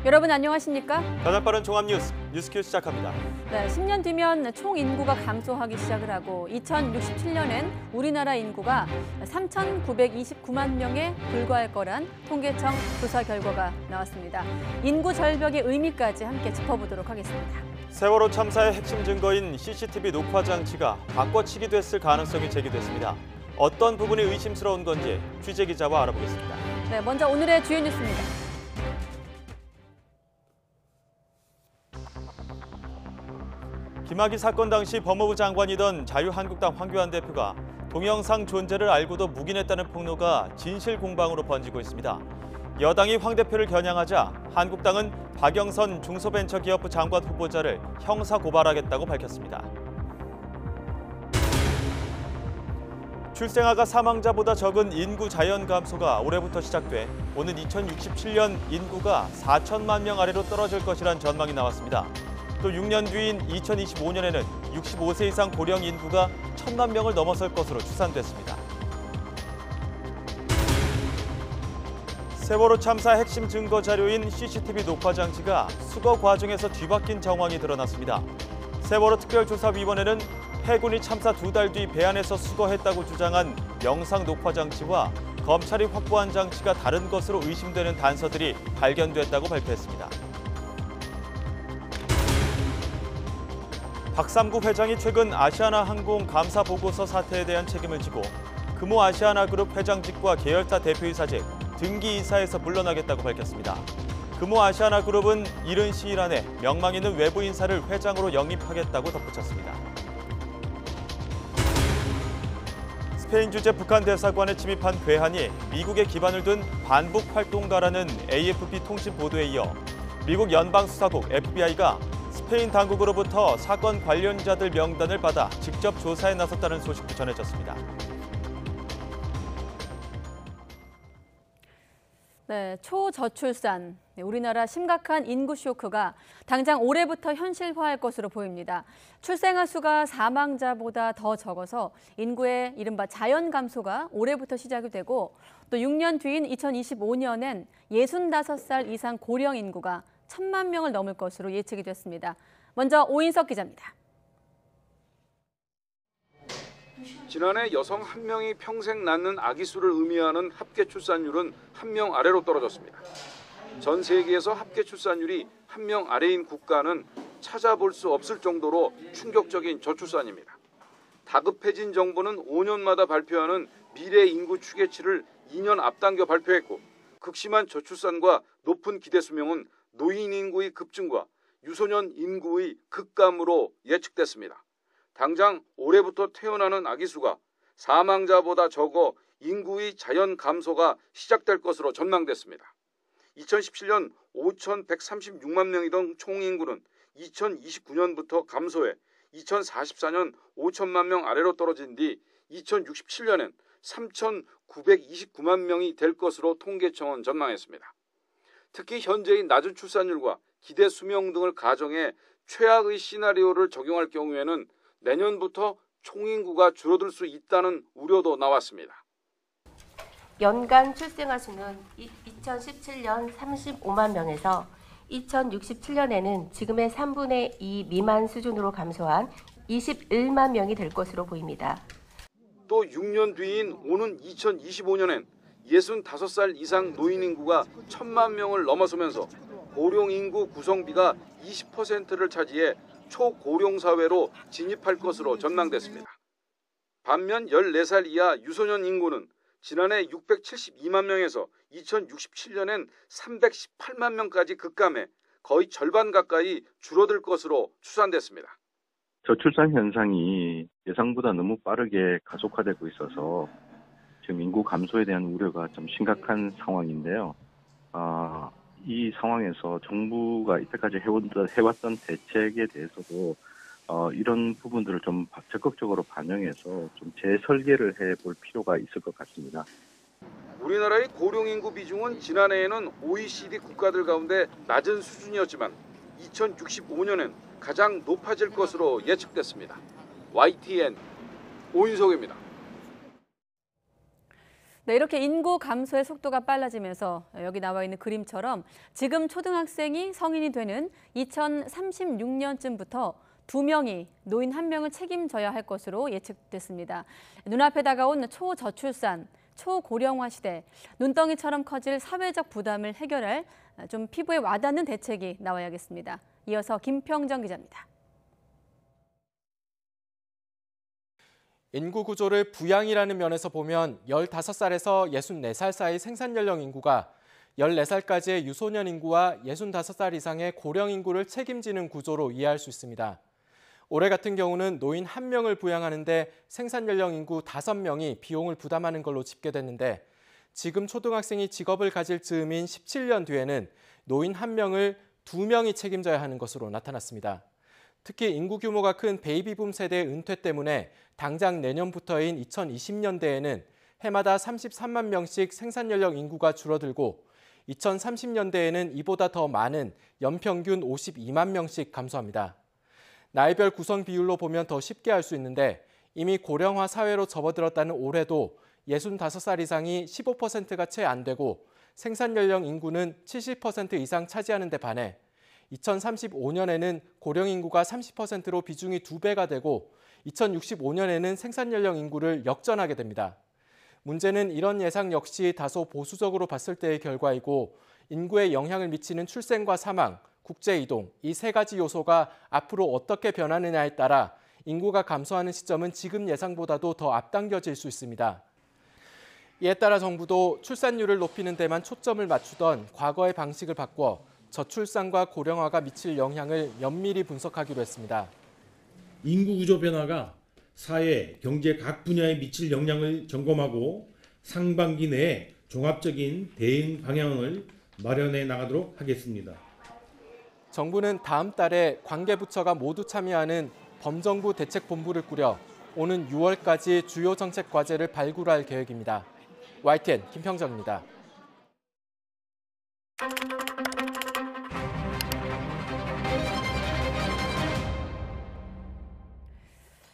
여러분 안녕하십니까? 가장 빠른 종합 뉴스큐 시작합니다. 네, 10년 뒤면 총 인구가 감소하기 시작을 하고 2067년엔 우리나라 인구가 3,929만 명에 불과할 거란 통계청 조사 결과가 나왔습니다. 인구 절벽의 의미까지 함께 짚어보도록 하겠습니다. 세월호 참사의 핵심 증거인 CCTV 녹화 장치가 바꿔치기 됐을 가능성이 제기됐습니다. 어떤 부분이 의심스러운 건지 취재 기자와 알아보겠습니다. 네, 먼저 오늘의 주요 뉴스입니다. 김학의 사건 당시 법무부 장관이던 자유한국당 황교안 대표가 동영상 존재를 알고도 묵인했다는 폭로가 진실 공방으로 번지고 있습니다. 여당이 황 대표를 겨냥하자 한국당은 박영선 중소벤처기업부 장관 후보자를 형사 고발하겠다고 밝혔습니다. 출생아가 사망자보다 적은 인구 자연 감소가 올해부터 시작돼 오는 2067년 인구가 4천만 명 아래로 떨어질 것이란 전망이 나왔습니다. 또 6년 뒤인 2025년에는 65세 이상 고령 인구가 1,000만 명을 넘어설 것으로 추산됐습니다. 세월호 참사 핵심 증거 자료인 CCTV 녹화 장치가 수거 과정에서 뒤바뀐 정황이 드러났습니다. 세월호 특별조사위원회는 해군이 참사 2달 뒤 배안에서 수거했다고 주장한 영상 녹화 장치와 검찰이 확보한 장치가 다른 것으로 의심되는 단서들이 발견됐다고 발표했습니다. 박삼구 회장이 최근 아시아나항공 감사 보고서 사태에 대한 책임을 지고 금호 아시아나그룹 회장직과 계열사 대표이사직, 등기이사에서 물러나겠다고 밝혔습니다. 금호 아시아나그룹은 이른 시일 안에 명망 있는 외부 인사를 회장으로 영입하겠다고 덧붙였습니다. 스페인 주재 북한 대사관에 침입한 괴한이 미국에 기반을 둔 반북 활동가라는 AFP 통신 보도에 이어 미국 연방수사국 FBI가 스페인 당국으로부터 사건 관련자들 명단을 받아 직접 조사에 나섰다는 소식도 전해졌습니다. 네, 초저출산. 우리나라 심각한 인구 쇼크가 당장 올해부터 현실화할 것으로 보입니다. 출생아 수가 사망자보다 더 적어서 인구의 이른바 자연 감소가 올해부터 시작이 되고 또 6년 뒤인 2025년엔 65살 이상 고령 인구가 1,000만 명을 넘을 것으로 예측이 됐습니다. 먼저 오인석 기자입니다. 지난해 여성 1명이 평생 낳는 아기 수를 의미하는 합계 출산율은 1명 아래로 떨어졌습니다. 전 세계에서 합계 출산율이 1명 아래인 국가는 찾아볼 수 없을 정도로 충격적인 저출산입니다. 다급해진 정부는 5년마다 발표하는 미래 인구 추계치를 2년 앞당겨 발표했고 극심한 저출산과 높은 기대 수명은 노인 인구의 급증과 유소년 인구의 급감으로 예측됐습니다. 당장 올해부터 태어나는 아기 수가 사망자보다 적어 인구의 자연 감소가 시작될 것으로 전망됐습니다. 2017년 5,136만 명이던 총인구는 2029년부터 감소해 2044년 5천만 명 아래로 떨어진 뒤 2067년엔 3,929만 명이 될 것으로 통계청은 전망했습니다. 특히 현재의 낮은 출산율과 기대 수명 등을 가정해 최악의 시나리오를 적용할 경우에는 내년부터 총인구가 줄어들 수 있다는 우려도 나왔습니다. 연간 출생아 수는 2017년 35만 명에서 2067년에는 지금의 3분의 2 미만 수준으로 감소한 21만 명이 될 것으로 보입니다. 또 6년 뒤인 오는 2025년엔 65살 이상 노인 인구가 1,000만 명을 넘어서면서 고령 인구 구성비가 20%를 차지해 초고령 사회로 진입할 것으로 전망됐습니다. 반면 14살 이하 유소년 인구는 지난해 672만 명에서 2067년엔 318만 명까지 급감해 거의 절반 가까이 줄어들 것으로 추산됐습니다. 저출산 현상이 예상보다 너무 빠르게 가속화되고 있어서 지금 인구 감소에 대한 우려가 좀 심각한 상황인데요. 이 상황에서 정부가 이때까지 해왔던 대책에 대해서도 이런 부분들을 좀 적극적으로 반영해서 좀 재설계를 해볼 필요가 있을 것 같습니다. 우리나라의 고령 인구 비중은 지난해에는 OECD 국가들 가운데 낮은 수준이었지만 2065년엔 가장 높아질 것으로 예측됐습니다. YTN 오인석입니다. 네, 이렇게 인구 감소의 속도가 빨라지면서 여기 나와 있는 그림처럼 지금 초등학생이 성인이 되는 2036년쯤부터 2명이 노인 1명을 책임져야 할 것으로 예측됐습니다. 눈앞에 다가온 초저출산, 초고령화 시대, 눈덩이처럼 커질 사회적 부담을 해결할 좀 피부에 와닿는 대책이 나와야겠습니다. 이어서 김평정 기자입니다. 인구 구조를 부양이라는 면에서 보면 15살에서 64살 사이 생산 연령 인구가 14살까지의 유소년 인구와 65살 이상의 고령 인구를 책임지는 구조로 이해할 수 있습니다. 올해 같은 경우는 노인 1명을 부양하는데 생산 연령 인구 5명이 비용을 부담하는 걸로 집계됐는데 지금 초등학생이 직업을 가질 즈음인 17년 뒤에는 노인 1명을 2명이 책임져야 하는 것으로 나타났습니다. 특히 인구 규모가 큰 베이비붐 세대의 은퇴 때문에 당장 내년부터인 2020년대에는 해마다 33만 명씩 생산 연령 인구가 줄어들고 2030년대에는 이보다 더 많은 연평균 52만 명씩 감소합니다. 나이별 구성 비율로 보면 더 쉽게 알 수 있는데 이미 고령화 사회로 접어들었다는 올해도 65살 이상이 15%가 채 안 되고 생산 연령 인구는 70% 이상 차지하는 데 반해 2035년에는 고령 인구가 30%로 비중이 2배가 되고 2065년에는 생산 연령 인구를 역전하게 됩니다. 문제는 이런 예상 역시 다소 보수적으로 봤을 때의 결과이고 인구에 영향을 미치는 출생과 사망, 국제이동 이 세 가지 요소가 앞으로 어떻게 변하느냐에 따라 인구가 감소하는 시점은 지금 예상보다도 더 앞당겨질 수 있습니다. 이에 따라 정부도 출산율을 높이는 데만 초점을 맞추던 과거의 방식을 바꿔 저출산과 고령화가 미칠 영향을 면밀히 분석하기로 했습니다. 인구 구조 변화가 사회, 경제 각 분야에 미칠 영향을 점검하고 상반기 내에 종합적인 대응 방향을 마련해 나가도록 하겠습니다. 정부는 다음 달에 관계부처가 모두 참여하는 범정부 대책본부를 꾸려 오는 6월까지 주요 정책 과제를 발굴할 계획입니다. YTN 김평정입니다.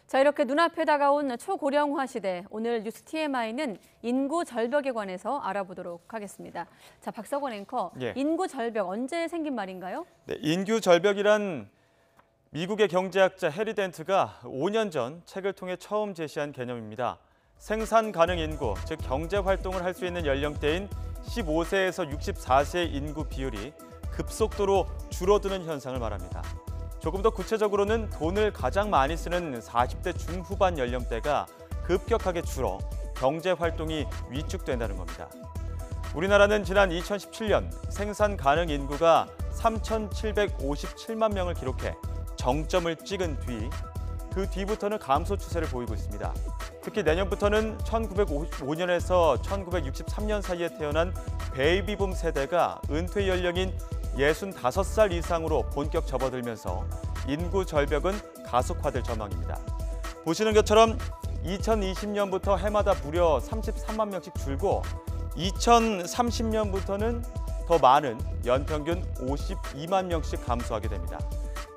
자, 이렇게 눈앞에 다가온 초고령화 시대, 오늘 뉴스 TMI는 인구 절벽에 관해서 알아보도록 하겠습니다. 자, 박석원 앵커, 인구 절벽 언제 생긴 말인가요? 네, 인구 절벽이란 미국의 경제학자 해리 덴트가 5년 전 책을 통해 처음 제시한 개념입니다. 생산 가능 인구, 즉 경제 활동을 할 수 있는 연령대인 15세에서 64세의 인구 비율이 급속도로 줄어드는 현상을 말합니다. 조금 더 구체적으로는 돈을 가장 많이 쓰는 40대 중후반 연령대가 급격하게 줄어 경제 활동이 위축된다는 겁니다. 우리나라는 지난 2017년 생산 가능 인구가 3,757만 명을 기록해 정점을 찍은 뒤 그 뒤부터는 감소 추세를 보이고 있습니다. 특히 내년부터는 1955년에서 1963년 사이에 태어난 베이비붐 세대가 은퇴 연령인 65살 이상으로 본격 접어들면서 인구 절벽은 가속화될 전망입니다. 보시는 것처럼 2020년부터 해마다 무려 33만 명씩 줄고 2030년부터는 더 많은 연평균 52만 명씩 감소하게 됩니다.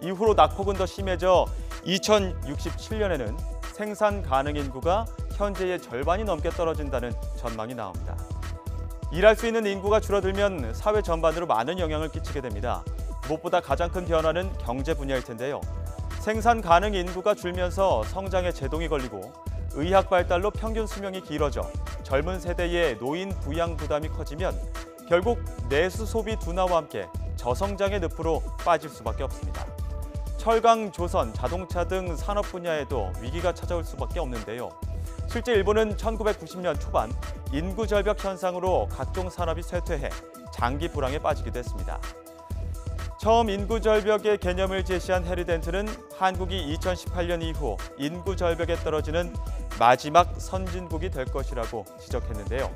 이후로 낙폭은 더 심해져 2067년에는 생산 가능 인구가 현재의 절반이 넘게 떨어진다는 전망이 나옵니다. 일할 수 있는 인구가 줄어들면 사회 전반으로 많은 영향을 끼치게 됩니다. 무엇보다 가장 큰 변화는 경제 분야일 텐데요. 생산 가능 인구가 줄면서 성장에 제동이 걸리고 의학 발달로 평균 수명이 길어져 젊은 세대의 노인 부양 부담이 커지면 결국 내수 소비 둔화와 함께 저성장의 늪으로 빠질 수밖에 없습니다. 철강, 조선, 자동차 등 산업 분야에도 위기가 찾아올 수밖에 없는데요. 실제 일본은 1990년 초반 인구 절벽 현상으로 각종 산업이 쇠퇴해 장기 불황에 빠지기도 했습니다. 처음 인구 절벽의 개념을 제시한 해리 덴트는 한국이 2018년 이후 인구 절벽에 떨어지는 마지막 선진국이 될 것이라고 지적했는데요.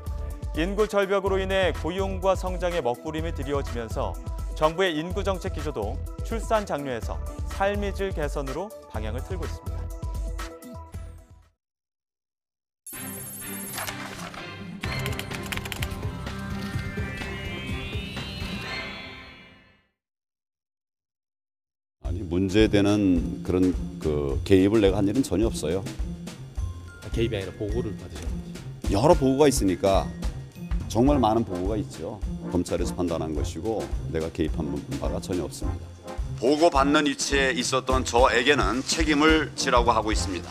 인구 절벽으로 인해 고용과 성장의 먹구름이 드리워지면서 정부의 인구 정책 기조도 출산 장려에서 삶의 질 개선으로 방향을 틀고 있습니다. 아니 문제되는 그런 개입을 내가 한 일은 전혀 없어요. 개입이 아니라 보고를 받으셨는지. 여러 보고가 있으니까 정말 많은 보고가 있죠. 검찰에서 판단한 것이고 내가 개입한 바가 전혀 없습니다. 보고받는 위치에 있었던 저에게는 책임을 지라고 하고 있습니다.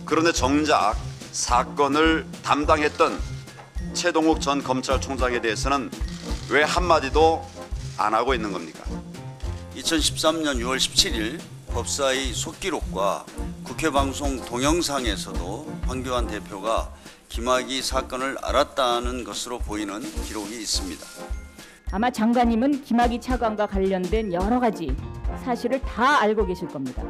그런데 정작 사건을 담당했던 최동욱 전 검찰총장에 대해서는 왜 한마디도 안 하고 있는 겁니까? 2013년 6월 17일 법사위 속기록과 국회방송 동영상에서도 황교안 대표가 김학의 사건을 알았다는 것으로 보이는 기록이 있습니다. 아마 장관님은 김학의 차관과 관련된 여러 가지 사실을 다 알고 계실 겁니다.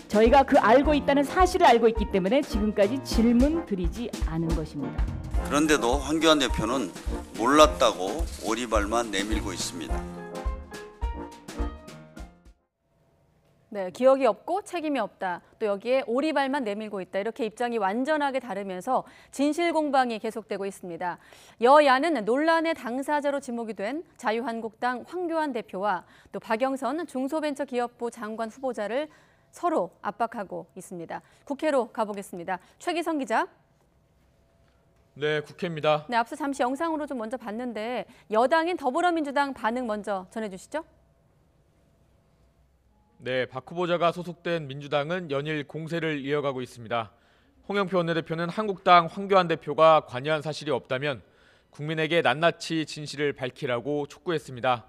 저희가 그 알고 있다는 사실을 알고 있기 때문에 지금까지 질문 드리지 않은 것입니다. 그런데도 황교안 대표는 몰랐다고 오리발만 내밀고 있습니다. 네, 기억이 없고 책임이 없다. 또 여기에 오리발만 내밀고 있다. 이렇게 입장이 완전하게 다르면서 진실 공방이 계속되고 있습니다. 여야는 논란의 당사자로 지목이 된 자유한국당 황교안 대표와 또 박영선 중소벤처기업부 장관 후보자를 서로 압박하고 있습니다. 국회로 가보겠습니다. 최기성 기자. 네, 국회입니다. 네, 앞서 잠시 영상으로 좀 먼저 봤는데 여당인 더불어민주당 반응 먼저 전해주시죠. 네, 박 후보자가 소속된 민주당은 연일 공세를 이어가고 있습니다. 홍영표 원내대표는 한국당 황교안 대표가 관여한 사실이 없다면 국민에게 낱낱이 진실을 밝히라고 촉구했습니다.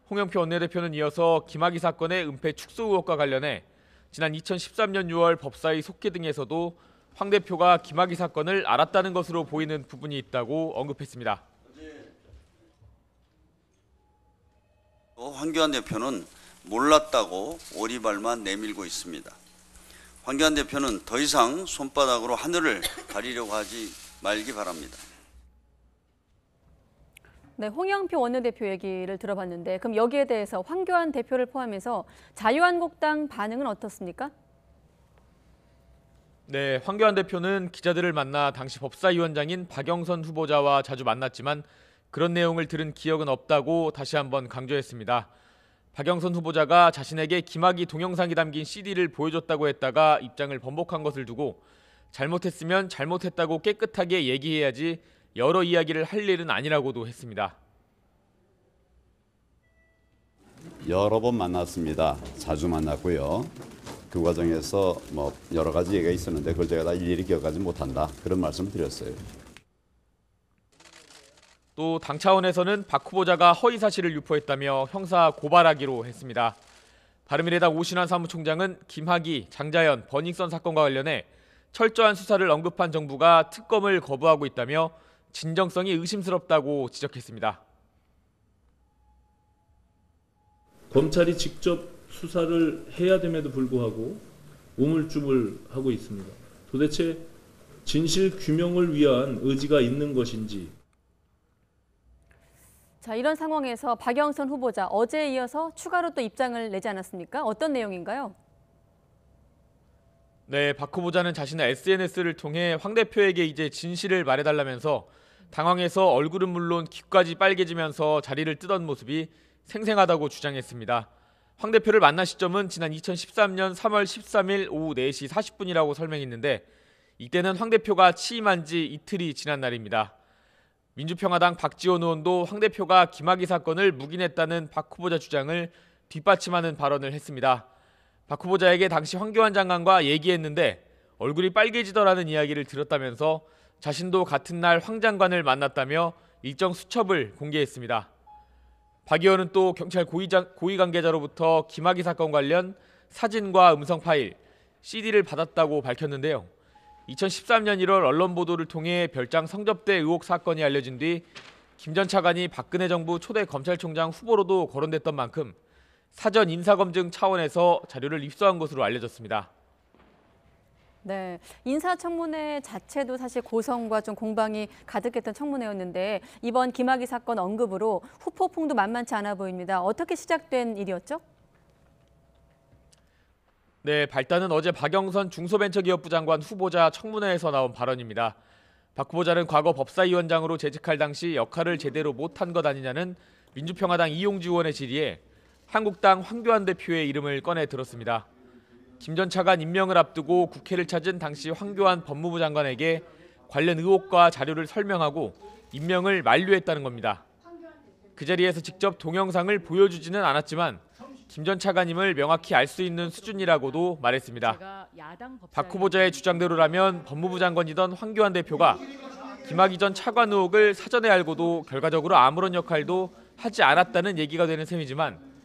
홍영표 원내대표는 이어서 김학의 사건의 은폐 축소 의혹과 관련해 지난 2013년 6월 법사위 속기 등에서도 황 대표가 김학의 사건을 알았다는 것으로 보이는 부분이 있다고 언급했습니다. 황교안 대표는 몰랐다고 오리발만 내밀고 있습니다. 황교안 대표는 더 이상 손바닥으로 하늘을 가리려고 하지 말기 바랍니다. 네, 홍영표 원내대표 얘기를 들어봤는데 그럼 여기에 대해서 황교안 대표를 포함해서 자유한국당 반응은 어떻습니까? 네, 황교안 대표는 기자들을 만나 당시 법사위원장인 박영선 후보자와 자주 만났지만 그런 내용을 들은 기억은 없다고 다시 한번 강조했습니다. 박영선 후보자가 자신에게 김학의 동영상이 담긴 CD를 보여줬다고 했다가 입장을 번복한 것을 두고 잘못했으면 잘못했다고 깨끗하게 얘기해야지 여러 이야기를 할 일은 아니라고도 했습니다. 여러 번 만났습니다. 자주 만났고요. 그 과정에서 여러 가지 얘기가 있었는데 그걸 제가 다 일일이 기억하지 못한다. 그런 말씀을 드렸어요. 또 당 차원에서는 박 후보자가 허위 사실을 유포했다며 형사 고발하기로 했습니다. 바른미래당 오신환 사무총장은 김학의, 장자연, 버닝썬 사건과 관련해 철저한 수사를 언급한 정부가 특검을 거부하고 있다며 진정성이 의심스럽다고 지적했습니다. 검찰이 직접 수사를 해야 됨에도 불구하고 우물쭈물하고 있습니다. 도대체 진실 규명을 위한 의지가 있는 것인지. 자, 이런 상황에서 박영선 후보자 어제에 이어서 추가로 또 입장을 내지 않았습니까? 어떤 내용인가요? 네, 박 후보자는 자신의 SNS를 통해 황 대표에게 이제 진실을 말해달라면서 당황해서 얼굴은 물론 귀까지 빨개지면서 자리를 뜨던 모습이 생생하다고 주장했습니다. 황 대표를 만난 시점은 지난 2013년 3월 13일 오후 4시 40분이라고 설명했는데 이때는 황 대표가 취임한 지 이틀이 지난 날입니다. 민주평화당 박지원 의원도 황 대표가 김학의 사건을 묵인했다는 박 후보자 주장을 뒷받침하는 발언을 했습니다. 박 후보자에게 당시 황교안 장관과 얘기했는데 얼굴이 빨개지더라는 이야기를 들었다면서 자신도 같은 날 황 장관을 만났다며 일정 수첩을 공개했습니다. 박 의원은 또 경찰 고위 관계자로부터 김학의 사건 관련 사진과 음성 파일, CD를 받았다고 밝혔는데요. 2013년 1월 언론 보도를 통해 별장 성접대 의혹 사건이 알려진 뒤 김 전 차관이 박근혜 정부 초대 검찰총장 후보로도 거론됐던 만큼 사전 인사검증 차원에서 자료를 입수한 것으로 알려졌습니다. 네, 인사청문회 자체도 사실 고성과 좀 공방이 가득했던 청문회였는데 이번 김학의 사건 언급으로 후폭풍도 만만치 않아 보입니다. 어떻게 시작된 일이었죠? 네, 발단은 어제 박영선 중소벤처기업부 장관 후보자 청문회에서 나온 발언입니다. 박 후보자는 과거 법사위원장으로 재직할 당시 역할을 제대로 못한 것 아니냐는 민주평화당 이용주 의원의 질의에 한국당 황교안 대표의 이름을 꺼내 들었습니다. 김 전 차관 임명을 앞두고 국회를 찾은 당시 황교안 법무부 장관에게 관련 의혹과 자료를 설명하고 임명을 만류했다는 겁니다. 그 자리에서 직접 동영상을 보여주지는 않았지만 김 전 차관임을 명확히 알 수 있는 수준이라고도 말했습니다. 박 후보자의 주장대로라면 법무부 장관이던 황교안 대표가 김학의 전 차관 의혹을 사전에 알고도 결과적으로 아무런 역할도 하지 않았다는 얘기가 되는 셈이지만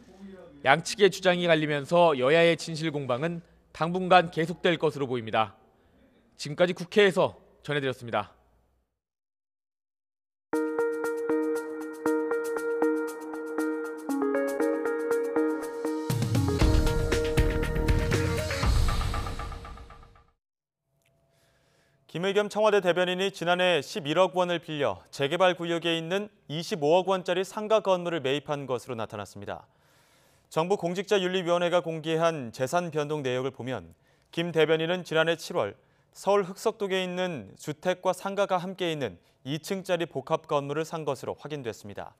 양측의 주장이 갈리면서 여야의 진실 공방은 당분간 계속될 것으로 보입니다. 지금까지 국회에서 전해드렸습니다. 김의겸 청와대 대변인이 지난해 11억 원을 빌려 재개발 구역에 있는 25억 원짜리 상가 건물을 매입한 것으로 나타났습니다. 정부 공직자윤리위원회가 공개한 재산 변동 내역을 보면 김 대변인은 지난해 7월 서울 흑석동에 있는 주택과 상가가 함께 있는 2층짜리 복합 건물을 산 것으로 확인됐습니다.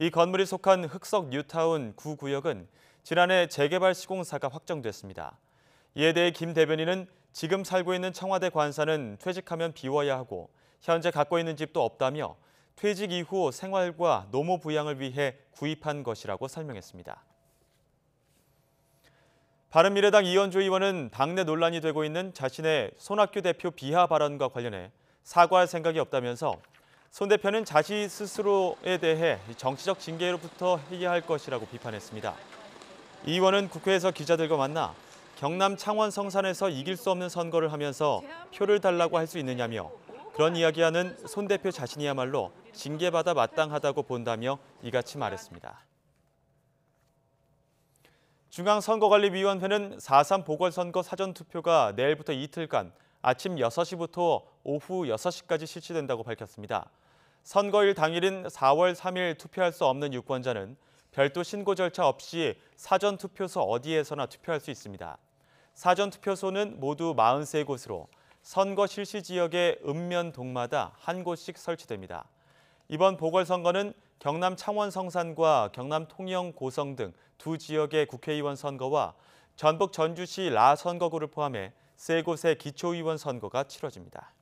이 건물이 속한 흑석 뉴타운 9구역은 지난해 재개발 시공사가 확정됐습니다. 이에 대해 김 대변인은 지금 살고 있는 청와대 관사는 퇴직하면 비워야 하고 현재 갖고 있는 집도 없다며 퇴직 이후 생활과 노무 부양을 위해 구입한 것이라고 설명했습니다. 바른미래당 이현주 의원은 당내 논란이 되고 있는 자신의 손학규 대표 비하 발언과 관련해 사과할 생각이 없다면서 손 대표는 자신 스스로에 대해 정치적 징계로부터 해야 할 것이라고 비판했습니다. 이 의원은 국회에서 기자들과 만나 경남 창원 성산에서 이길 수 없는 선거를 하면서 표를 달라고 할 수 있느냐며 그런 이야기하는 손 대표 자신이야말로 징계받아 마땅하다고 본다며 이같이 말했습니다. 중앙선거관리위원회는 4.3 보궐선거 사전투표가 내일부터 이틀간 아침 6시부터 오후 6시까지 실시된다고 밝혔습니다. 선거일 당일인 4월 3일 투표할 수 없는 유권자는 별도 신고 절차 없이 사전투표소 어디에서나 투표할 수 있습니다. 사전투표소는 모두 43곳으로 선거 실시 지역의 읍면동마다 한 곳씩 설치됩니다. 이번 보궐선거는 경남 창원 성산과 경남 통영 고성 등 두 지역의 국회의원 선거와 전북 전주시 라 선거구를 포함해 3곳의 기초의원 선거가 치러집니다.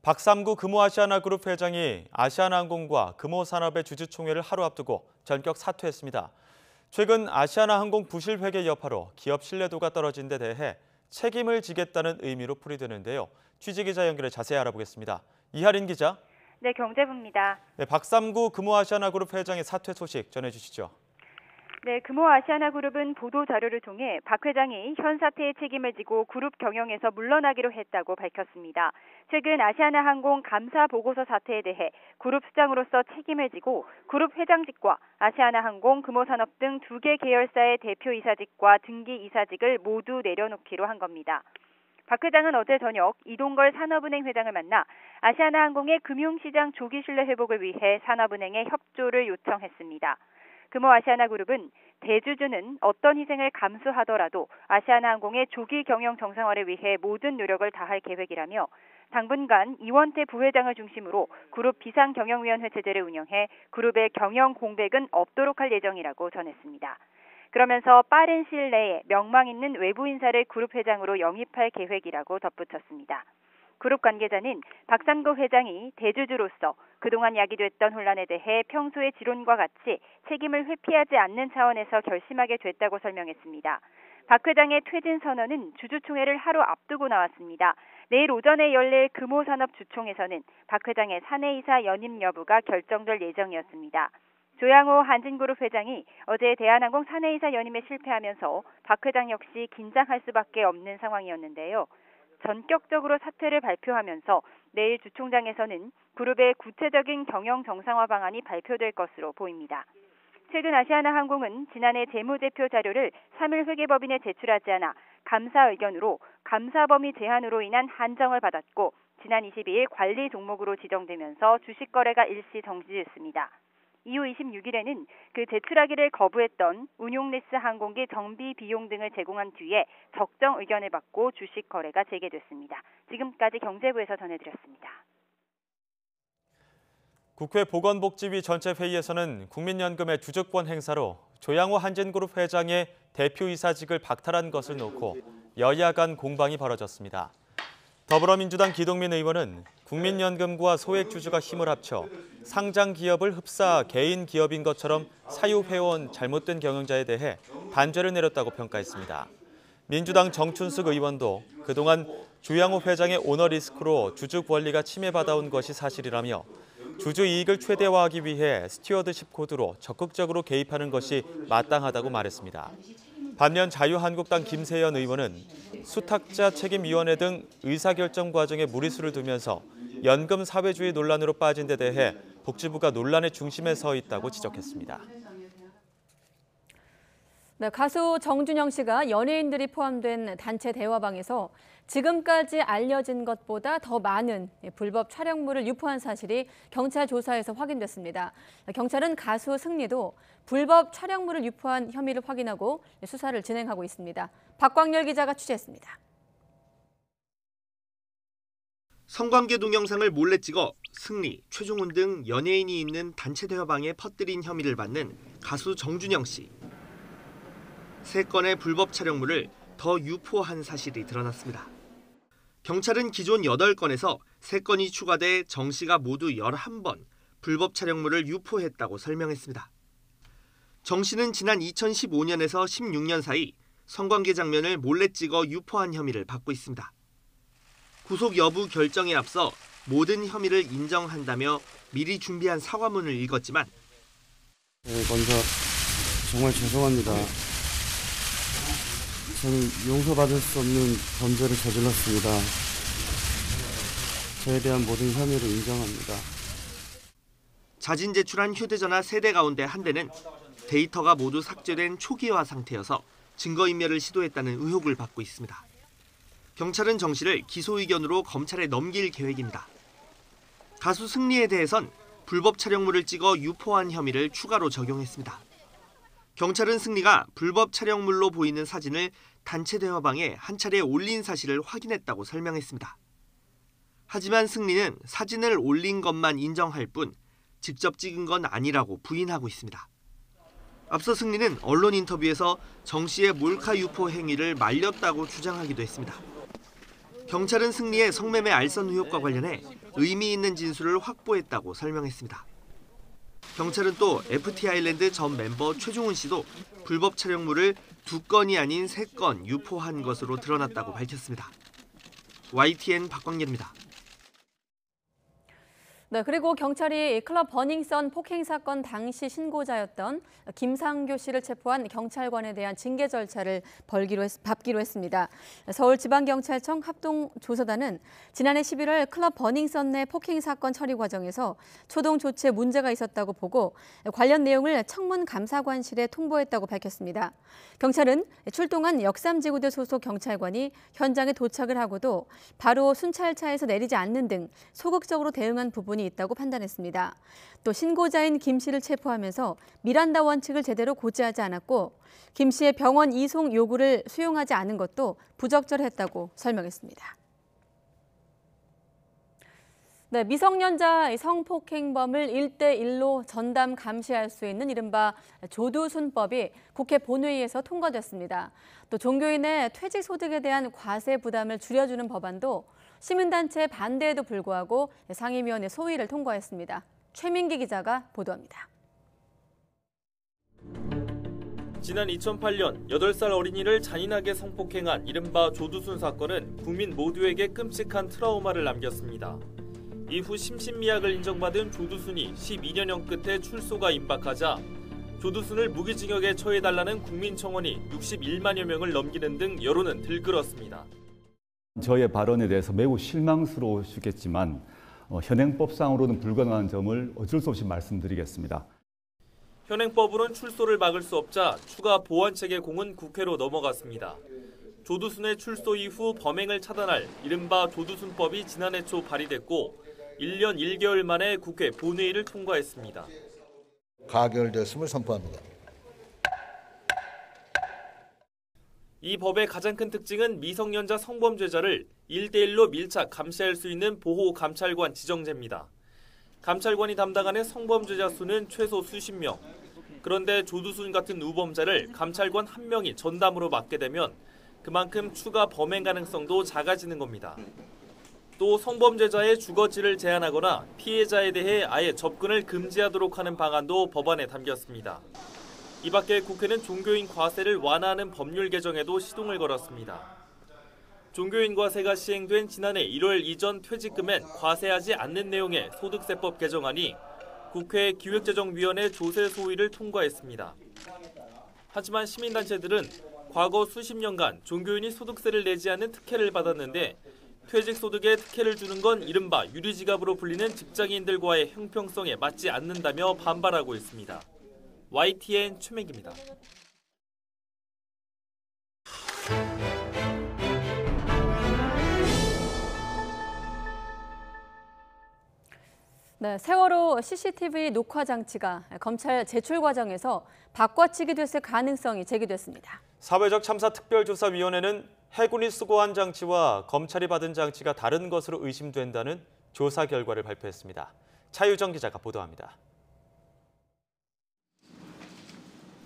박삼구 금호아시아나그룹 회장이 아시아나항공과 금호산업의 주주총회를 하루 앞두고 전격 사퇴했습니다. 최근 아시아나항공 부실 회계 여파로 기업 신뢰도가 떨어진 데 대해 책임을 지겠다는 의미로 풀이되는데요. 취재기자 연결해 자세히 알아보겠습니다. 이하린 기자. 네, 경제부입니다. 네, 박삼구 금호아시아나그룹 회장의 사퇴 소식 전해주시죠. 네, 금호아시아나그룹은 보도자료를 통해 박 회장이 현 사태의 책임을 지고 그룹 경영에서 물러나기로 했다고 밝혔습니다. 최근 아시아나항공 감사 보고서 사태에 대해 그룹 수장으로서 책임을 지고 그룹 회장직과 아시아나항공, 금호산업 등 2개 계열사의 대표이사직과 등기이사직을 모두 내려놓기로 한 겁니다. 박 회장은 어제 저녁 이동걸 산업은행 회장을 만나 아시아나항공의 금융시장 조기 신뢰 회복을 위해 산업은행에 협조를 요청했습니다. 금호아시아나그룹은 대주주는 어떤 희생을 감수하더라도 아시아나항공의 조기 경영 정상화를 위해 모든 노력을 다할 계획이라며 당분간 이원태 부회장을 중심으로 그룹 비상경영위원회 체제를 운영해 그룹의 경영 공백은 없도록 할 예정이라고 전했습니다. 그러면서 빠른 시일 내에 명망 있는 외부 인사를 그룹 회장으로 영입할 계획이라고 덧붙였습니다. 그룹 관계자는 박삼구 회장이 대주주로서 그동안 야기됐던 혼란에 대해 평소의 지론과 같이 책임을 회피하지 않는 차원에서 결심하게 됐다고 설명했습니다. 박 회장의 퇴진 선언은 주주총회를 하루 앞두고 나왔습니다. 내일 오전에 열릴 금호산업 주총에서는 박 회장의 사내이사 연임 여부가 결정될 예정이었습니다. 조양호 한진그룹 회장이 어제 대한항공 사내이사 연임에 실패하면서 박 회장 역시 긴장할 수밖에 없는 상황이었는데요. 전격적으로 사퇴를 발표하면서 내일 주총장에서는 그룹의 구체적인 경영 정상화 방안이 발표될 것으로 보입니다. 최근 아시아나항공은 지난해 재무제표 자료를 3일 회계법인에 제출하지 않아 감사 의견으로 감사 범위 제한으로 인한 한정을 받았고 지난 22일 관리 종목으로 지정되면서 주식 거래가 일시 정지됐습니다. 이후 26일에는 그 제출하기를 거부했던 운용레스 항공기 정비 비용 등을 제공한 뒤에 적정 의견을 받고 주식 거래가 재개됐습니다. 지금까지 경제부에서 전해드렸습니다. 국회 보건복지위 전체 회의에서는 국민연금의 주주권 행사로 조양호 한진그룹 회장의 대표이사직을 박탈한 것을 놓고 여야 간 공방이 벌어졌습니다. 더불어민주당 기동민 의원은 국민연금과 소액주주가 힘을 합쳐 상장 기업을 흡사 개인 기업인 것처럼 사유해온 잘못된 경영자에 대해 단죄를 내렸다고 평가했습니다. 민주당 정춘숙 의원도 그동안 조양호 회장의 오너리스크로 주주 권리가 침해받아온 것이 사실이라며 주주 이익을 최대화하기 위해 스튜어드십 코드로 적극적으로 개입하는 것이 마땅하다고 말했습니다. 반면 자유한국당 김세연 의원은 수탁자 책임위원회 등 의사결정 과정에 무리수를 두면서 연금 사회주의 논란으로 빠진 데 대해 복지부가 논란의 중심에 서 있다고 지적했습니다. 네, 가수 정준영 씨가 연예인들이 포함된 단체 대화방에서 지금까지 알려진 것보다 더 많은 불법 촬영물을 유포한 사실이 경찰 조사에서 확인됐습니다. 경찰은 가수 승리도 불법 촬영물을 유포한 혐의를 확인하고 수사를 진행하고 있습니다. 박광열 기자가 취재했습니다. 성관계 동영상을 몰래 찍어 승리, 최종훈 등 연예인이 있는 단체 대화방에 퍼뜨린 혐의를 받는 가수 정준영 씨. 3건의 불법 촬영물을 더 유포한 사실이 드러났습니다. 경찰은 기존 8건에서 3건이 추가돼 정 씨가 모두 11번 불법 촬영물을 유포했다고 설명했습니다. 정 씨는 지난 2015년에서 16년 사이 성관계 장면을 몰래 찍어 유포한 혐의를 받고 있습니다. 구속 여부 결정에 앞서 모든 혐의를 인정한다며 미리 준비한 사과문을 읽었지만 먼저 정말 죄송합니다. 저는 용서받을 수 없는 범죄를 저질렀습니다. 저에 대한 모든 혐의를 인정합니다. 자진 제출한 휴대전화 3대 가운데 1대는 데이터가 모두 삭제된 초기화 상태여서 증거인멸을 시도했다는 의혹을 받고 있습니다. 경찰은 정 씨를 기소 의견으로 검찰에 넘길 계획입니다. 가수 승리에 대해선 불법 촬영물을 찍어 유포한 혐의를 추가로 적용했습니다. 경찰은 승리가 불법 촬영물로 보이는 사진을 단체 대화방에 한 차례 올린 사실을 확인했다고 설명했습니다. 하지만 승리는 사진을 올린 것만 인정할 뿐 직접 찍은 건 아니라고 부인하고 있습니다. 앞서 승리는 언론 인터뷰에서 정 씨의 몰카 유포 행위를 말렸다고 주장하기도 했습니다. 경찰은 승리의 성매매 알선 의혹과 관련해 의미 있는 진술을 확보했다고 설명했습니다. 경찰은 또 FT 아일랜드 전 멤버 최종훈 씨도 불법 촬영물을 2건이 아닌 3건 유포한 것으로 드러났다고 밝혔습니다. YTN 박광렬입니다. 네, 그리고 경찰이 클럽 버닝썬 폭행 사건 당시 신고자였던 김상교 씨를 체포한 경찰관에 대한 징계 절차를 밟기로 했습니다. 서울지방경찰청 합동조사단은 지난해 11월 클럽 버닝썬 내 폭행 사건 처리 과정에서 초동 조치에 문제가 있었다고 보고 관련 내용을 청문감사관실에 통보했다고 밝혔습니다. 경찰은 출동한 역삼지구대 소속 경찰관이 현장에 도착을 하고도 바로 순찰차에서 내리지 않는 등 소극적으로 대응한 부분이 있다고 판단했습니다. 또 신고자인 김 씨를 체포하면서 미란다 원칙을 제대로 고지하지 않았고 김 씨의 병원 이송 요구를 수용하지 않은 것도 부적절했다고 설명했습니다. 네, 미성년자 성폭행범을 1대1로 전담 감시할 수 있는 이른바 조두순법이 국회 본회의에서 통과됐습니다. 또 종교인의 퇴직소득에 대한 과세 부담을 줄여주는 법안도 시민단체 반대에도 불구하고 상임위원회 소위를 통과했습니다. 최민기 기자가 보도합니다. 지난 2008년 8살 어린이를 잔인하게 성폭행한 이른바 조두순 사건은 국민 모두에게 끔찍한 트라우마를 남겼습니다. 이후 심신미약을 인정받은 조두순이 12년형 끝에 출소가 임박하자 조두순을 무기징역에 처해달라는 국민청원이 61만여 명을 넘기는 등 여론은 들끓었습니다. 저의 발언에 대해서 매우 실망스러우시겠지만 현행법상으로는 불가능한 점을 어쩔 수 없이 말씀드리겠습니다. 현행법으로는 출소를 막을 수 없자 추가 보완책의 공은 국회로 넘어갔습니다. 조두순의 출소 이후 범행을 차단할 이른바 조두순법이 지난해 초 발의됐고 1년 1개월 만에 국회 본회의를 통과했습니다. 가결됐음을 선포합니다. 이 법의 가장 큰 특징은 미성년자 성범죄자를 1대1로 밀착 감시할 수 있는 보호 감찰관 지정제입니다. 감찰관이 담당하는 성범죄자 수는 최소 수십 명. 그런데 조두순 같은 우범자를 감찰관 한 명이 전담으로 맡게 되면 그만큼 추가 범행 가능성도 작아지는 겁니다. 또 성범죄자의 주거지를 제한하거나 피해자에 대해 아예 접근을 금지하도록 하는 방안도 법안에 담겼습니다. 이 밖에 국회는 종교인 과세를 완화하는 법률 개정에도 시동을 걸었습니다. 종교인 과세가 시행된 지난해 1월 이전 퇴직금엔 과세하지 않는 내용의 소득세법 개정안이 국회 기획재정위원회 조세 소위를 통과했습니다. 하지만 시민단체들은 과거 수십 년간 종교인이 소득세를 내지 않는 특혜를 받았는데 퇴직소득에 특혜를 주는 건 이른바 유리지갑으로 불리는 직장인들과의 형평성에 맞지 않는다며 반발하고 있습니다. YTN 최명기입니다. 네, 세월호 CCTV 녹화 장치가 검찰 제출 과정에서 바꿔치기 됐을 가능성이 제기됐습니다. 사회적 참사 특별조사위원회는 해군이 수거한 장치와 검찰이 받은 장치가 다른 것으로 의심된다는 조사 결과를 발표했습니다. 차유정 기자가 보도합니다.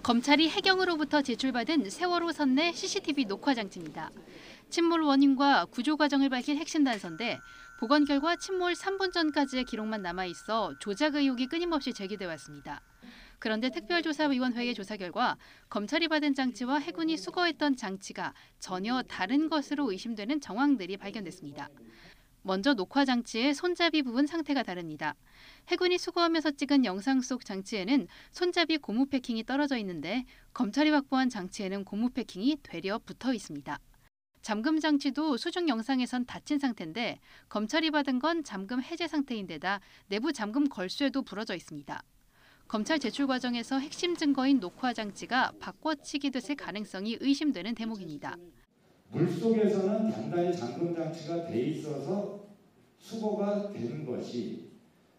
검찰이 해경으로부터 제출받은 세월호 선내 CCTV 녹화 장치입니다. 침몰 원인과 구조 과정을 밝힌 핵심 단서인데 복원 결과 침몰 3분 전까지의 기록만 남아있어 조작 의혹이 끊임없이 제기돼 왔습니다. 그런데 특별조사위원회의 조사 결과 검찰이 받은 장치와 해군이 수거했던 장치가 전혀 다른 것으로 의심되는 정황들이 발견됐습니다. 먼저 녹화 장치의 손잡이 부분 상태가 다릅니다. 해군이 수거하면서 찍은 영상 속 장치에는 손잡이 고무 패킹이 떨어져 있는데 검찰이 확보한 장치에는 고무 패킹이 되려 붙어 있습니다. 잠금 장치도 수중 영상에선 닫힌 상태인데 검찰이 받은 건 잠금 해제 상태인데다 내부 잠금 걸쇠도 부러져 있습니다. 검찰 제출 과정에서 핵심 증거인 녹화 장치가 바꿔치기 됐을 가능성이 의심되는 대목입니다. 물속에서는 단단히 잠금 장치가 돼 있어서 수거가 된 것이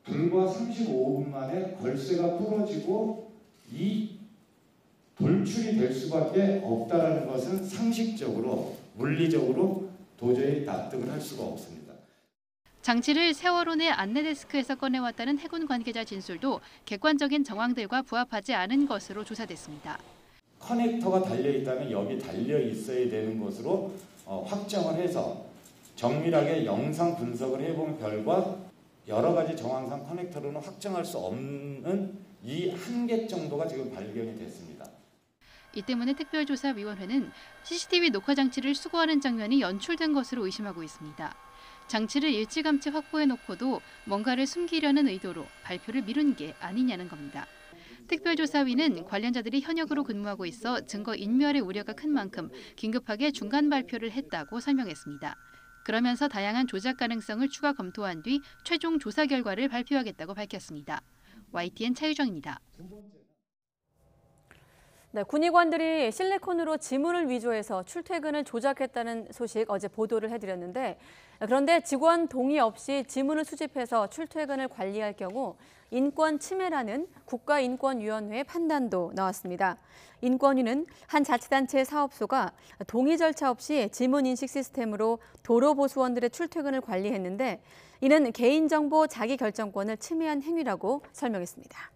불과 35분 만에 걸쇠가 부러지고 이 돌출이 될 수밖에 없다는 것은 상식적으로 물리적으로 도저히 납득을 할 수가 없습니다. 장치를 세월호 내 안내데스크에서 꺼내왔다는 해군 관계자 진술도 객관적인 정황들과 부합하지 않은 것으로 조사됐습니다. 커넥터가 달려있다면 여기 달려있어야 되는 것으로 확정을 해서 정밀하게 영상 분석을 해본 결과 여러 가지 정황상 커넥터로는 확정할 수 없는 이 한 개 정도가 지금 발견이 됐습니다. 이 때문에 특별조사위원회는 CCTV 녹화 장치를 수거하는 장면이 연출된 것으로 의심하고 있습니다. 장치를 일찌감치 확보해놓고도 뭔가를 숨기려는 의도로 발표를 미룬 게 아니냐는 겁니다. 특별조사위는 관련자들이 현역으로 근무하고 있어 증거 인멸의 우려가 큰 만큼 긴급하게 중간 발표를 했다고 설명했습니다. 그러면서 다양한 조작 가능성을 추가 검토한 뒤 최종 조사 결과를 발표하겠다고 밝혔습니다. YTN 차유정입니다. 네, 군의관들이 실리콘으로 지문을 위조해서 출퇴근을 조작했다는 소식 어제 보도를 해드렸는데 그런데 직원 동의 없이 지문을 수집해서 출퇴근을 관리할 경우 인권 침해라는 국가인권위원회의 판단도 나왔습니다. 인권위는 한 자치단체의 사업소가 동의 절차 없이 지문 인식 시스템으로 도로보수원들의 출퇴근을 관리했는데 이는 개인정보 자기결정권을 침해한 행위라고 설명했습니다.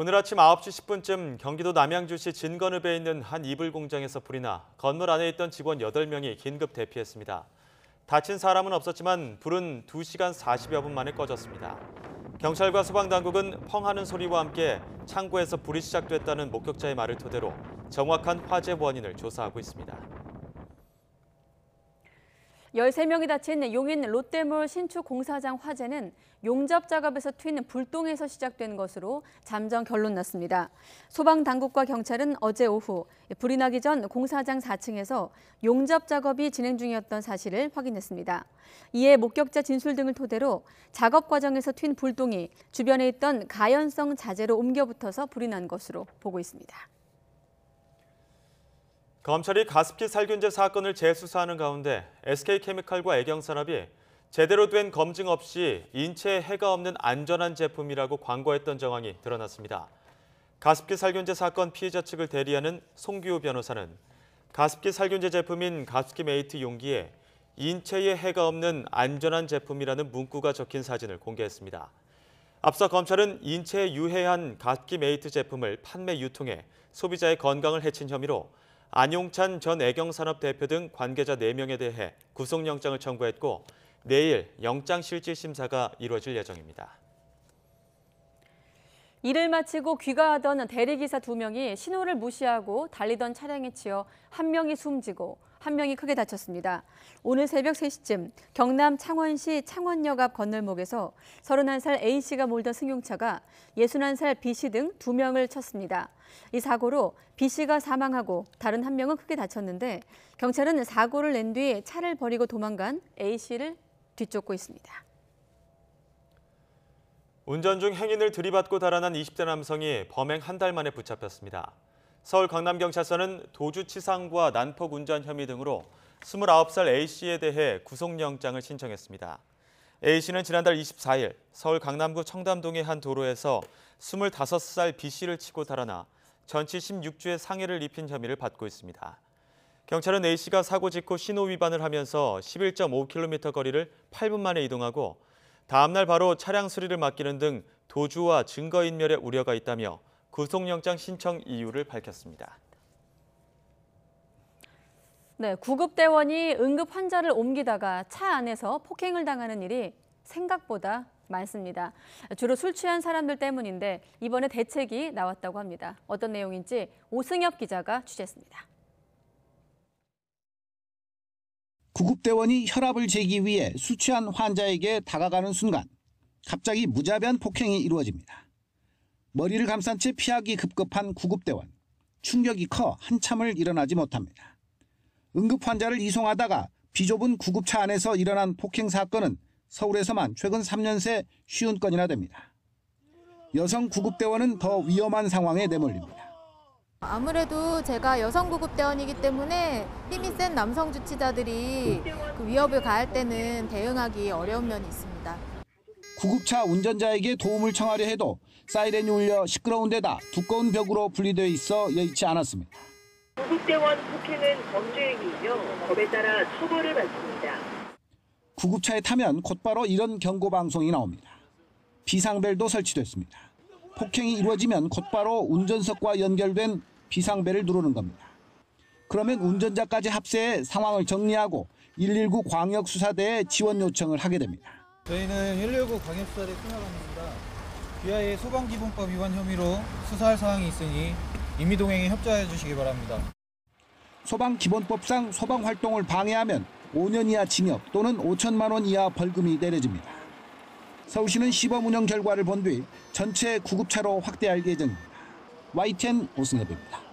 오늘 아침 9시 10분쯤 경기도 남양주시 진건읍에 있는 한 이불 공장에서 불이 나 건물 안에 있던 직원 8명이 긴급 대피했습니다. 다친 사람은 없었지만 불은 2시간 40여 분 만에 꺼졌습니다. 경찰과 소방당국은 펑하는 소리와 함께 창고에서 불이 시작됐다는 목격자의 말을 토대로 정확한 화재 원인을 조사하고 있습니다. 13명이 다친 용인 롯데몰 신축 공사장 화재는 용접 작업에서 튄 불똥에서 시작된 것으로 잠정 결론 났습니다. 소방당국과 경찰은 어제 오후 불이 나기 전 공사장 4층에서 용접 작업이 진행 중이었던 사실을 확인했습니다. 이에 목격자 진술 등을 토대로 작업 과정에서 튄 불똥이 주변에 있던 가연성 자재로 옮겨 붙어서 불이 난 것으로 보고 있습니다. 검찰이 가습기 살균제 사건을 재수사하는 가운데 SK케미칼과 애경산업이 제대로 된 검증 없이 인체에 해가 없는 안전한 제품이라고 광고했던 정황이 드러났습니다. 가습기 살균제 사건 피해자 측을 대리하는 송규호 변호사는 가습기 살균제 제품인 가습기 메이트 용기에 인체에 해가 없는 안전한 제품이라는 문구가 적힌 사진을 공개했습니다. 앞서 검찰은 인체에 유해한 각기 메이트 제품을 판매 유통해 소비자의 건강을 해친 혐의로 안용찬 전 애경산업 대표 등 관계자 4명에 대해 구속영장을 청구했고 내일 영장실질심사가 이루어질 예정입니다. 일을 마치고 귀가하던 대리기사 2명이 신호를 무시하고 달리던 차량에 치여 1명이 숨지고 1명이 크게 다쳤습니다. 오늘 새벽 3시쯤 경남 창원시 창원역 앞 건널목에서 31살 A씨가 몰던 승용차가 61살 B씨 등 2명을 쳤습니다. 이 사고로 B씨가 사망하고 다른 1명은 크게 다쳤는데 경찰은 사고를 낸 뒤 차를 버리고 도망간 A씨를 뒤쫓고 있습니다. 운전 중 행인을 들이받고 달아난 20대 남성이 범행 한 달 만에 붙잡혔습니다. 서울 강남경찰서는 도주치상과 난폭 운전 혐의 등으로 29살 A씨에 대해 구속영장을 신청했습니다. A씨는 지난달 24일 서울 강남구 청담동의 한 도로에서 25살 B씨를 치고 달아나 전치 16주의 상해를 입힌 혐의를 받고 있습니다. 경찰은 A씨가 사고 직후 신호 위반을 하면서 11.5km 거리를 8분 만에 이동하고 다음 날 바로 차량 수리를 맡기는 등 도주와 증거인멸의 우려가 있다며 구속영장 신청 이유를 밝혔습니다. 네, 구급대원이 응급 환자를 옮기다가 차 안에서 폭행을 당하는 일이 생각보다 많습니다. 주로 술 취한 사람들 때문인데 이번에 대책이 나왔다고 합니다. 어떤 내용인지 오승엽 기자가 취재했습니다. 구급대원이 혈압을 재기 위해 술 취한 환자에게 다가가는 순간 갑자기 무자비한 폭행이 이루어집니다. 머리를 감싼 채 피하기 급급한 구급대원. 충격이 커 한참을 일어나지 못합니다. 응급 환자를 이송하다가 비좁은 구급차 안에서 일어난 폭행 사건은 서울에서만 최근 3년 새 50건이나 됩니다. 여성 구급대원은 더 위험한 상황에 내몰립니다. 아무래도 제가 여성 구급대원이기 때문에 힘이 센 남성 주치자들이 그 위협을 가할 때는 대응하기 어려운 면이 있습니다. 구급차 운전자에게 도움을 청하려 해도 사이렌이 울려 시끄러운 데다 두꺼운 벽으로 분리되어 있어 여의치 않았습니다. 구급대원 폭행은 범죄행위이며 법에 따라 처벌을 받습니다. 구급차에 타면 곧바로 이런 경고 방송이 나옵니다. 비상벨도 설치됐습니다. 폭행이 이루어지면 곧바로 운전석과 연결된 비상벨을 누르는 겁니다. 그러면 운전자까지 합세해 상황을 정리하고 119 광역수사대에 지원 요청을 하게 됩니다. 저희는 119 광역수사대 수사관입니다. 귀하의 소방기본법 위반 혐의로 수사할 사항이 있으니 임의동행에 협조해 주시기 바랍니다. 소방기본법상 소방활동을 방해하면 5년 이하 징역 또는 5천만 원 이하 벌금이 내려집니다. 서울시는 시범 운영 결과를 본 뒤 전체 구급차로 확대할 예정입니다. YTN 오승엽입니다.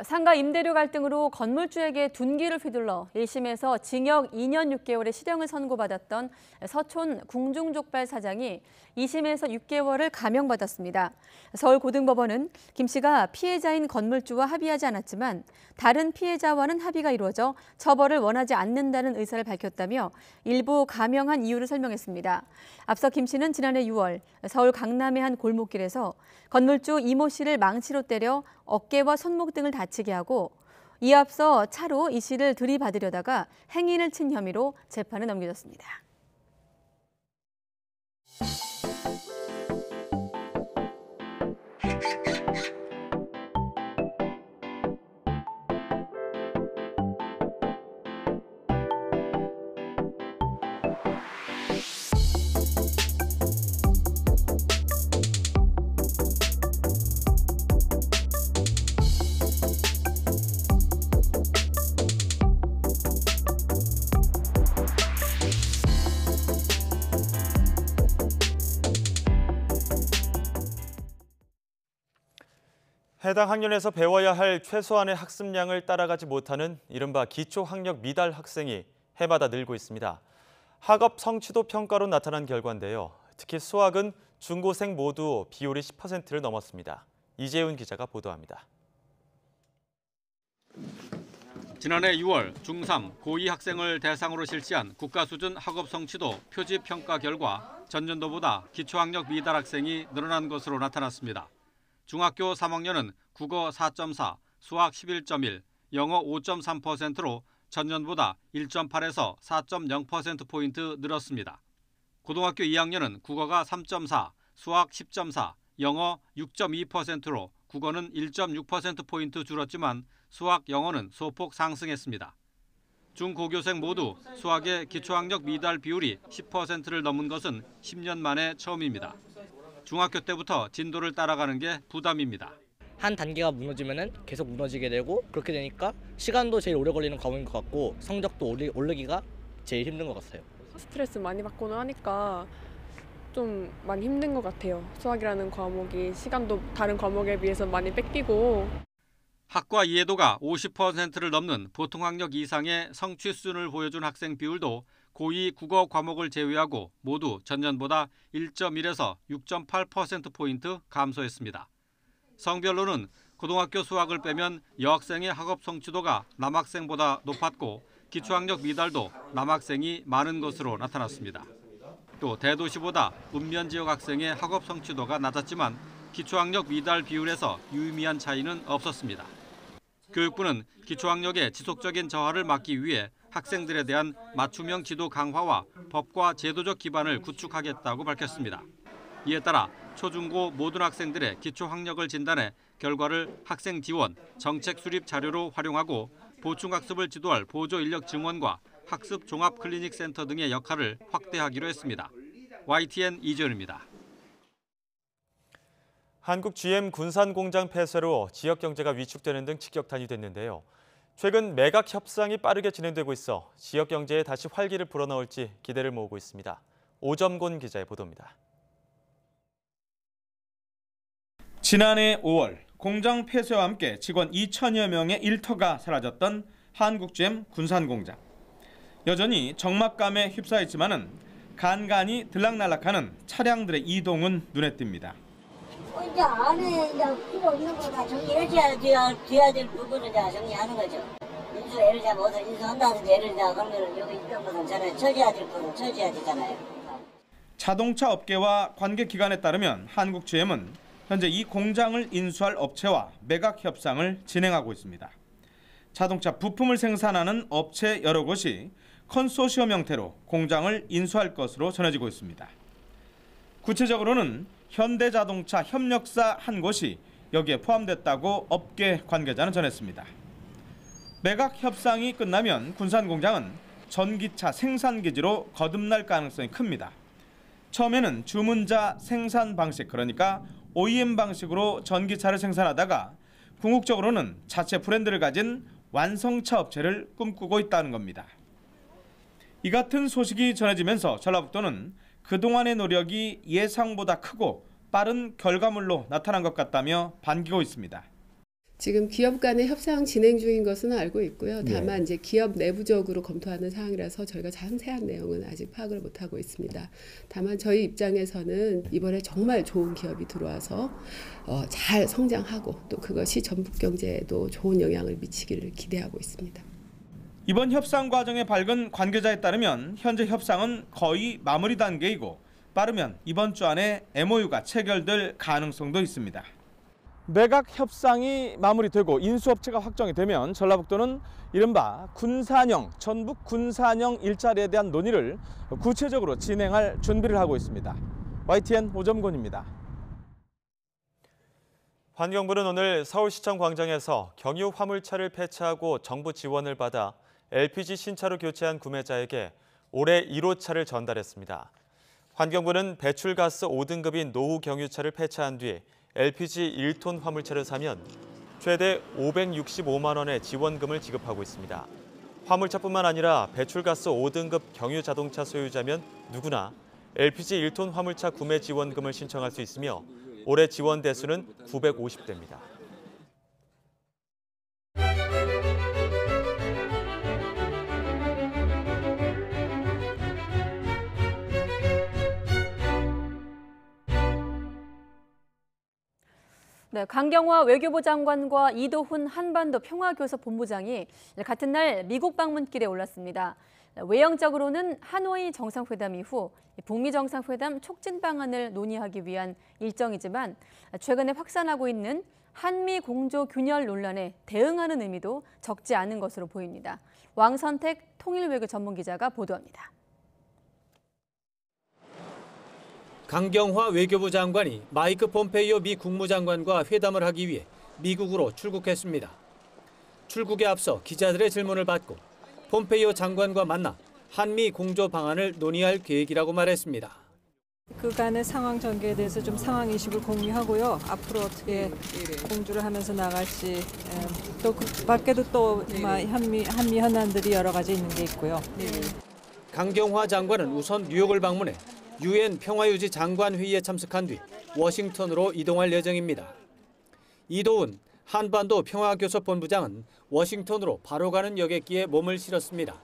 상가 임대료 갈등으로 건물주에게 둔기를 휘둘러 1심에서 징역 2년 6개월의 실형을 선고받았던 서촌 궁중족발 사장이 2심에서 6개월을 감형받았습니다. 서울고등법원은 김 씨가 피해자인 건물주와 합의하지 않았지만 다른 피해자와는 합의가 이루어져 처벌을 원하지 않는다는 의사를 밝혔다며 일부 감형한 이유를 설명했습니다. 앞서 김 씨는 지난해 6월 서울 강남의 한 골목길에서 건물주 이모 씨를 망치로 때려 어깨와 손목 등을 다치게 하고 이에 앞서 차로 이 씨를 들이받으려다가 행인을 친 혐의로 재판에 넘겨졌습니다. 해당 학년에서 배워야 할 최소한의 학습량을 따라가지 못하는 이른바 기초학력 미달 학생이 해마다 늘고 있습니다. 학업 성취도 평가로 나타난 결과인데요. 특히 수학은 중고생 모두 비율이 10%를 넘었습니다. 이재훈 기자가 보도합니다. 지난해 6월 중3, 고2 학생을 대상으로 실시한 국가수준 학업 성취도 표지 평가 결과 전년도보다 기초학력 미달 학생이 늘어난 것으로 나타났습니다. 중학교 3학년은 국어 4.4, 수학 11.1, 영어 5.3%로 전년보다 1.8에서 4.0%포인트 늘었습니다. 고등학교 2학년은 국어가 3.4, 수학 10.4, 영어 6.2%로 국어는 1.6%포인트 줄었지만 수학, 영어는 소폭 상승했습니다. 중고교생 모두 수학의 기초학력 미달 비율이 10%를 넘은 것은 10년 만에 처음입니다. 중학교 때부터 진도를 따라가는 게 부담입니다. 한 단계가 무너지면 계속 무너지게 되고 그렇게 되니까 시간도 제일 오래 걸리는 과목인 것 같고 성적도 오르기가 제일 힘든 것 같아요. 스트레스 많이 받고는 하니까 좀 많이 힘든 것 같아요. 수학이라는 과목이 시간도 다른 과목에 비해서 많이 뺏기고. 학과 이해도가 50%를 넘는 보통학력 이상의 성취 수준을 보여준 학생 비율도 고2 국어 과목을 제외하고 모두 전년보다 1.1에서 6.8%포인트 감소했습니다. 성별로는 고등학교 수학을 빼면 여학생의 학업 성취도가 남학생보다 높았고 기초학력 미달도 남학생이 많은 것으로 나타났습니다. 또 대도시보다 읍면 지역 학생의 학업 성취도가 낮았지만 기초학력 미달 비율에서 유의미한 차이는 없었습니다. 교육부는 기초학력의 지속적인 저하를 막기 위해 학생들에 대한 맞춤형 지도 강화와 법과 제도적 기반을 구축하겠다고 밝혔습니다. 이에 따라 초중고 모든 학생들의 기초학력을 진단해 결과를 학생 지원, 정책 수립 자료로 활용하고 보충학습을 지도할 보조 인력 증원과 학습 종합 클리닉 센터 등의 역할을 확대하기로 했습니다. YTN 이재현입니다. 한국 GM 군산 공장 폐쇄로 지역 경제가 위축되는 등 직격탄이 됐는데요. 최근 매각 협상이 빠르게 진행되고 있어 지역 경제에 다시 활기를 불어넣을지 기대를 모으고 있습니다. 오점곤 기자의 보도입니다. 지난해 5월 공장 폐쇄와 함께 직원 2천여 명의 일터가 사라졌던 한국 GM 군산 공장. 여전히 적막감에 휩싸였지만은 간간히 들락날락하는 차량들의 이동은 눈에 띕니다. 이제 안에 이제 필요 없는 거 다 정리해줘야 될 부분을 정리하는 거죠. 인수 예를 들자 뭐 인수한다든지 예를 들자 그러면 여기 있던 것은 전에 처리해야 될 것은 처리해야 되잖아요. 자동차 업계와 관계 기관에 따르면 한국 GM은 현재 이 공장을 인수할 업체와 매각 협상을 진행하고 있습니다. 자동차 부품을 생산하는 업체 여러 곳이 컨소시엄 형태로 공장을 인수할 것으로 전해지고 있습니다. 구체적으로는 현대자동차 협력사 한 곳이 여기에 포함됐다고 업계 관계자는 전했습니다. 매각 협상이 끝나면 군산 공장은 전기차 생산기지로 거듭날 가능성이 큽니다. 처음에는 주문자 생산 방식, 그러니까 OEM 방식으로 전기차를 생산하다가 궁극적으로는 자체 브랜드를 가진 완성차 업체를 꿈꾸고 있다는 겁니다. 이 같은 소식이 전해지면서 전라북도는 그동안의 노력이 예상보다 크고 빠른 결과물로 나타난 것 같다며 반기고 있습니다. 지금 기업 간의 협상 진행 중인 것은 알고 있고요. 다만 이제 기업 내부적으로 검토하는 사항이라서 저희가 상세한 내용은 아직 파악을 못하고 있습니다. 다만 저희 입장에서는 이번에 정말 좋은 기업이 들어와서 잘 성장하고 또 그것이 전북 경제에도 좋은 영향을 미치기를 기대하고 있습니다. 이번 협상 과정에 밝은 관계자에 따르면 현재 협상은 거의 마무리 단계이고 빠르면 이번 주 안에 MOU가 체결될 가능성도 있습니다. 매각 협상이 마무리되고 인수업체가 확정이 되면 전라북도는 이른바 군산형, 전북 군산형 일자리에 대한 논의를 구체적으로 진행할 준비를 하고 있습니다. YTN 오점곤입니다. 환경부는 오늘 서울시청 광장에서 경유 화물차를 폐차하고 정부 지원을 받아 LPG 신차로 교체한 구매자에게 올해 1호차를 전달했습니다. 환경부는 배출가스 5등급인 노후 경유차를 폐차한 뒤 LPG 1톤 화물차를 사면 최대 565만 원의 지원금을 지급하고 있습니다. 화물차뿐만 아니라 배출가스 5등급 경유 자동차 소유자면 누구나 LPG 1톤 화물차 구매 지원금을 신청할 수 있으며 올해 지원 대수는 950대입니다. 네, 강경화 외교부 장관과 이도훈 한반도 평화교섭본부장이 같은 날 미국 방문길에 올랐습니다. 외형적으로는 하노이 정상회담 이후 북미 정상회담 촉진 방안을 논의하기 위한 일정이지만 최근에 확산하고 있는 한미 공조 균열 논란에 대응하는 의미도 적지 않은 것으로 보입니다. 왕선택 통일외교 전문기자가 보도합니다. 강경화 외교부 장관이 마이크 폼페이오 미 국무장관과 회담을 하기 위해 미국으로 출국했습니다. 출국에 앞서 기자들의 질문을 받고 폼페이오 장관과 만나 한미 공조 방안을 논의할 계획이라고 말했습니다. 그간의 상황 전개에 대해서 좀 상황 인식을 공유하고요. 앞으로 어떻게 공조를 하면서 나갈지, 또 그 밖에도 또 한미 현안들이 여러 가지 있는 게 있고요. 강경화 장관은 우선 뉴욕을 방문해 유엔 평화유지 장관 회의에 참석한 뒤 워싱턴으로 이동할 예정입니다. 이도훈 한반도 평화교섭본부장은 워싱턴으로 바로 가는 여객기에 몸을 실었습니다.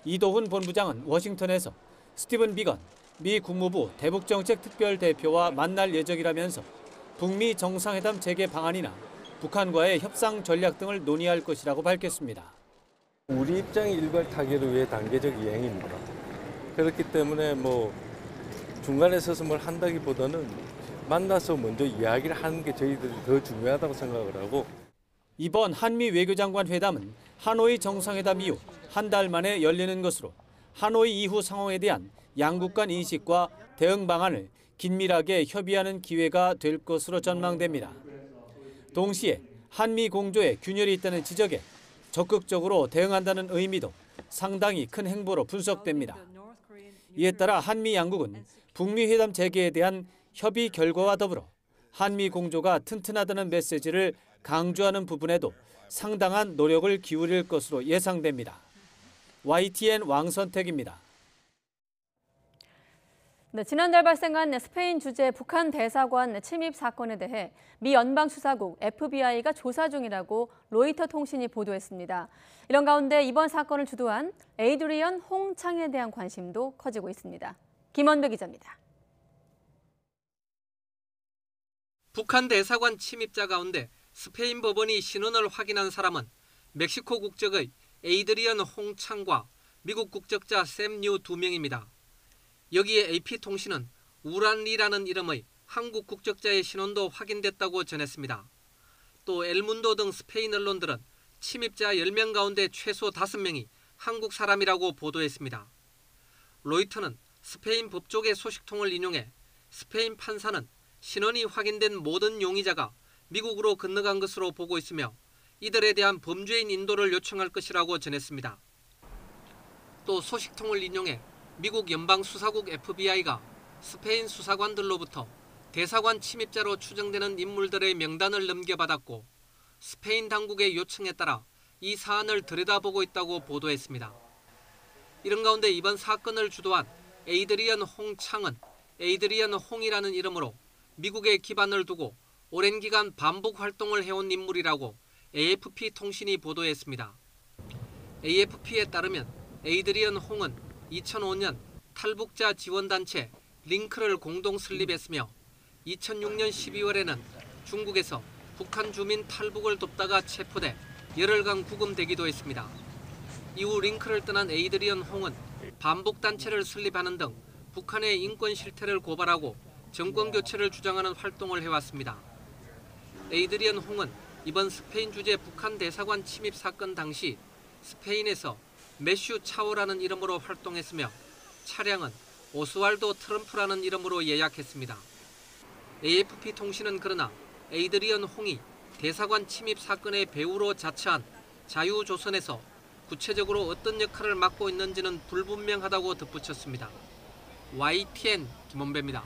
이도훈 본부장은 워싱턴에서 스티븐 비건 미 국무부 대북정책특별대표와 만날 예정이라면서 북미 정상회담 재개 방안이나 북한과의 협상 전략 등을 논의할 것이라고 밝혔습니다. 우리 입장이 일괄 타결을 위해 단계적 이행입니다. 그렇기 때문에 중간에 서서 뭘 한다기보다는 만나서 먼저 이야기를 하는 게 저희들이 더 중요하다고 생각을 하고, 이번 한미 외교장관 회담은 하노이 정상회담 이후 한 달 만에 열리는 것으로 하노이 이후 상황에 대한 양국 간 인식과 대응 방안을 긴밀하게 협의하는 기회가 될 것으로 전망됩니다. 동시에 한미 공조에 균열이 있다는 지적에 적극적으로 대응한다는 의미도 상당히 큰 행보로 분석됩니다. 이에 따라 한미 양국은 북미 회담 재개에 대한 협의 결과와 더불어 한미 공조가 튼튼하다는 메시지를 강조하는 부분에도 상당한 노력을 기울일 것으로 예상됩니다. YTN 왕선택입니다. 네, 지난달 발생한 스페인 주재 북한 대사관 침입 사건에 대해 미 연방수사국 FBI가 조사 중이라고 로이터 통신이 보도했습니다. 이런 가운데 이번 사건을 주도한 에이드리언 홍창에 대한 관심도 커지고 있습니다. 김원배 기자입니다. 북한 대사관 침입자 가운데 스페인 법원이 신원을 확인한 사람은 멕시코 국적의 에이드리언 홍창과 미국 국적자 샘 뉴 2명입니다. 여기에 AP통신은 우란리라는 이름의 한국 국적자의 신원도 확인됐다고 전했습니다. 또 엘문도 등 스페인 언론들은 침입자 10명 가운데 최소 5명이 한국 사람이라고 보도했습니다. 로이터는 스페인 법조계 소식통을 인용해 스페인 판사는 신원이 확인된 모든 용의자가 미국으로 건너간 것으로 보고 있으며 이들에 대한 범죄인 인도를 요청할 것이라고 전했습니다. 또 소식통을 인용해 미국 연방수사국 FBI가 스페인 수사관들로부터 대사관 침입자로 추정되는 인물들의 명단을 넘겨받았고 스페인 당국의 요청에 따라 이 사안을 들여다보고 있다고 보도했습니다. 이런 가운데 이번 사건을 주도한 에이드리언 홍창은 에이드리언 홍이라는 이름으로 미국에 기반을 두고 오랜 기간 반북 활동을 해온 인물이라고 AFP 통신이 보도했습니다. AFP에 따르면 에이드리언 홍은 2005년 탈북자 지원단체 링크를 공동 설립했으며 2006년 12월에는 중국에서 북한 주민 탈북을 돕다가 체포돼 열흘간 구금되기도 했습니다. 이후 링크를 떠난 에이드리언 홍은 반북단체를 설립하는 등 북한의 인권 실태를 고발하고 정권 교체를 주장하는 활동을 해왔습니다. 에이드리언 홍은 이번 스페인 주재 북한 대사관 침입 사건 당시 스페인에서 매슈 차오라는 이름으로 활동했으며 차량은 오스왈도 트럼프라는 이름으로 예약했습니다. AFP 통신은 그러나 에이드리언 홍이 대사관 침입 사건의 배우로 자처한 자유조선에서 구체적으로 어떤 역할을 맡고 있는지는 불분명하다고 덧붙였습니다. YTN 김원배입니다.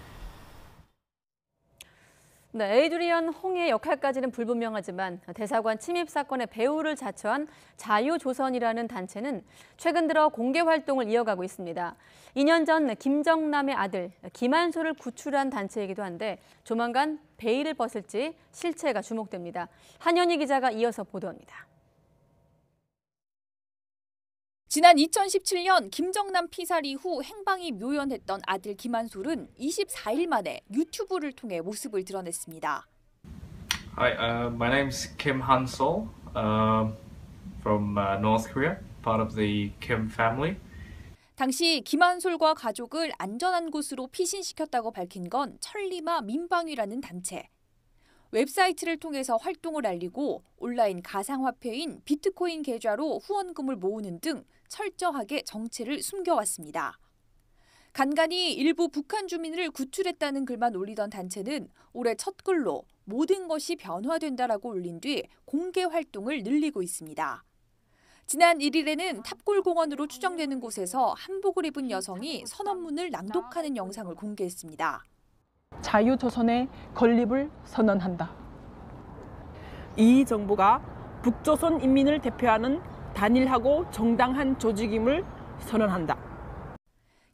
네, 에이드리언 홍의 역할까지는 불분명하지만 대사관 침입 사건의 배후를 자처한 자유조선이라는 단체는 최근 들어 공개 활동을 이어가고 있습니다. 2년 전 김정남의 아들 김한솔을 구출한 단체이기도 한데 조만간 베일을 벗을지 실체가 주목됩니다. 한현희 기자가 이어서 보도합니다. 지난 2017년 김정남 피살 이후 행방이 묘연했던 아들 김한솔은 24일 만에 유튜브를 통해 모습을 드러냈습니다. Hi, my name is Kim Han-sol from North Korea, part of the Kim family. 당시 김한솔과 가족을 안전한 곳으로 피신시켰다고 밝힌 건 천리마 민방위라는 단체. 웹사이트를 통해서 활동을 알리고 온라인 가상화폐인 비트코인 계좌로 후원금을 모으는 등 철저하게 정체를 숨겨왔습니다. 간간히 일부 북한 주민을 구출했다는 글만 올리던 단체는 올해 첫 글로 모든 것이 변화된다라고 올린 뒤 공개 활동을 늘리고 있습니다. 지난 1일에는 탑골공원으로 추정되는 곳에서 한복을 입은 여성이 선언문을 낭독하는 영상을 공개했습니다. 자유조선의 건립을 선언한다. 이 정부가 북조선 인민을 대표하는 단일하고 정당한 조직임을 선언한다.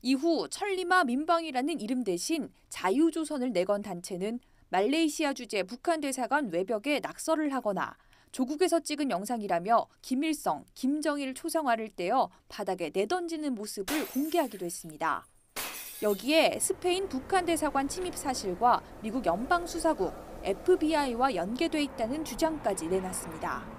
이후 천리마 민방위라는 이름 대신 자유조선을 내건 단체는 말레이시아 주재 북한 대사관 외벽에 낙서를 하거나 조국에서 찍은 영상이라며 김일성, 김정일 초상화를 떼어 바닥에 내던지는 모습을 공개하기도 했습니다. 여기에 스페인 북한 대사관 침입 사실과 미국 연방수사국 FBI와 연계돼 있다는 주장까지 내놨습니다.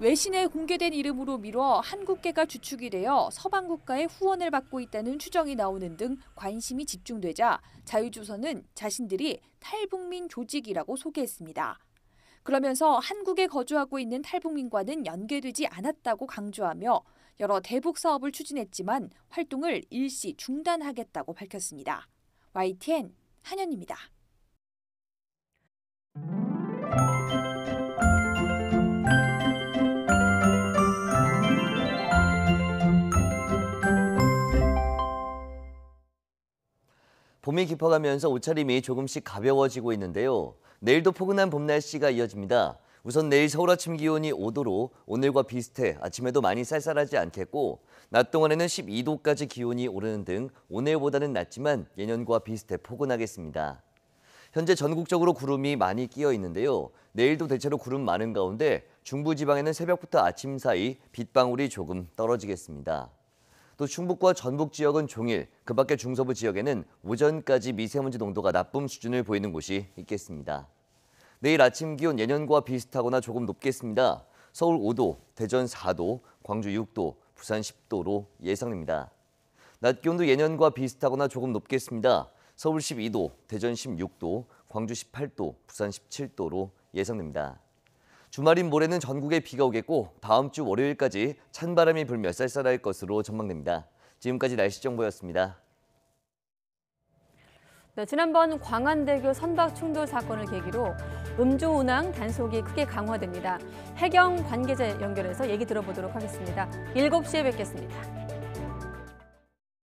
외신에 공개된 이름으로 미뤄 한국계가 주축이 되어 서방 국가의 후원을 받고 있다는 추정이 나오는 등 관심이 집중되자 자유조선은 자신들이 탈북민 조직이라고 소개했습니다. 그러면서 한국에 거주하고 있는 탈북민과는 연계되지 않았다고 강조하며 여러 대북 사업을 추진했지만 활동을 일시 중단하겠다고 밝혔습니다. YTN 한현입니다. 봄이 깊어가면서 옷차림이 조금씩 가벼워지고 있는데요. 내일도 포근한 봄 날씨가 이어집니다. 우선 내일 서울 아침 기온이 5도로 오늘과 비슷해 아침에도 많이 쌀쌀하지 않겠고 낮 동안에는 12도까지 기온이 오르는 등 오늘보다는 낮지만 예년과 비슷해 포근하겠습니다. 현재 전국적으로 구름이 많이 끼어 있는데요. 내일도 대체로 구름 많은 가운데 중부지방에는 새벽부터 아침 사이 빗방울이 조금 떨어지겠습니다. 또 충북과 전북 지역은 종일, 그 밖의 중서부 지역에는 오전까지 미세먼지 농도가 나쁨 수준을 보이는 곳이 있겠습니다. 내일 아침 기온 예년과 비슷하거나 조금 높겠습니다. 서울 5도, 대전 4도, 광주 6도, 부산 10도로 예상됩니다. 낮 기온도 예년과 비슷하거나 조금 높겠습니다. 서울 12도, 대전 16도, 광주 18도, 부산 17도로 예상됩니다. 주말인 모레는 전국에 비가 오겠고 다음 주 월요일까지 찬바람이 불며 쌀쌀할 것으로 전망됩니다. 지금까지 날씨 정보였습니다. 네, 지난번 광안대교 선박 충돌 사건을 계기로 음주운항 단속이 크게 강화됩니다. 해경 관계자 연결해서 얘기 들어보도록 하겠습니다. 7시에 뵙겠습니다.